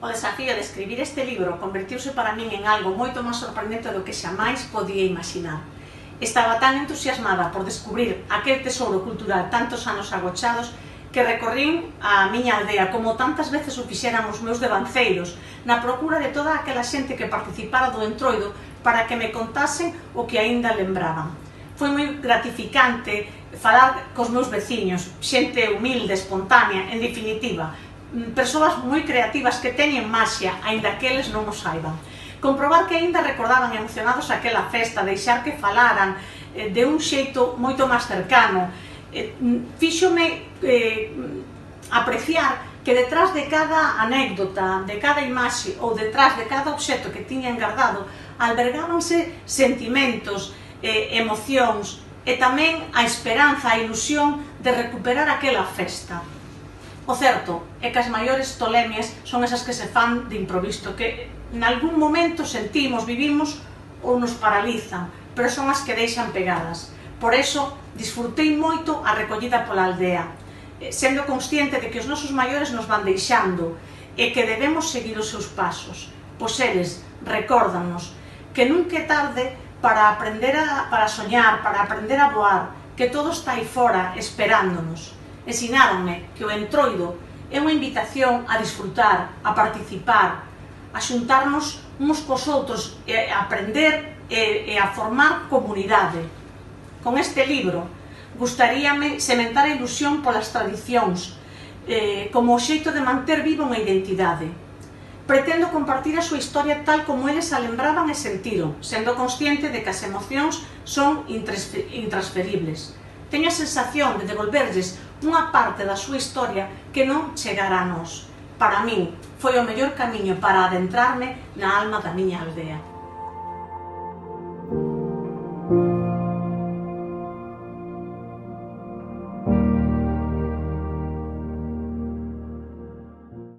O desafío de escribir este libro convertiuse para min en algo moito máis sorprendente do que xamais podía imaginar. Estaba tan entusiasmada por descubrir aquel tesouro cultural tantos anos agochados que recorrín a miña aldea como tantas veces o fixeran os meus devanceiros na procura de toda aquela xente que participara do Entroido para que me contasen o que aínda lembraban. Foi moi gratificante falar cos meus veciños, xente humilde, espontánea, en definitiva, persoas moi creativas que teñen maxia, aínda que eles non o saiban. Comprobar que aínda recordaban emocionados aquela festa, deixar que falaran de un xeito moito máis cercano, fíxome apreciar que detrás de cada anécdota, de cada imaxe ou detrás de cada obxecto que tiñan guardado albergábanse sentimentos, emocións e tamén a esperanza, a ilusión de recuperar aquela festa. O certo é que as maiores tolemias son esas que se fan de improviso, que nalgún momento sentimos, vivimos ou nos paralizan, pero son as que deixan pegadas. Por eso, disfrutei moito a recollida pola aldea, sendo consciente de que os nosos maiores nos van deixando e que debemos seguir os seus pasos, pois eles recórdanos que nunca é tarde para aprender para soñar, para aprender a voar, que todo está aí fora esperándonos. Ensináronme que o Entroido é unha invitación a disfrutar, a participar, a xuntarnos uns cos outros, a aprender e a formar comunidade. Con este libro, gustaríame sementar a ilusión polas tradicións, como o xeito de manter viva unha identidade. Pretendo compartir a súa historia tal como eles a lembraban e sentiron, sendo consciente de que as emocións son intransferibles. Teño a sensación de devolverlles unha parte da súa historia que non chegará a nós. Para min, foi o mellor camiño para adentrarme na alma da miña aldea.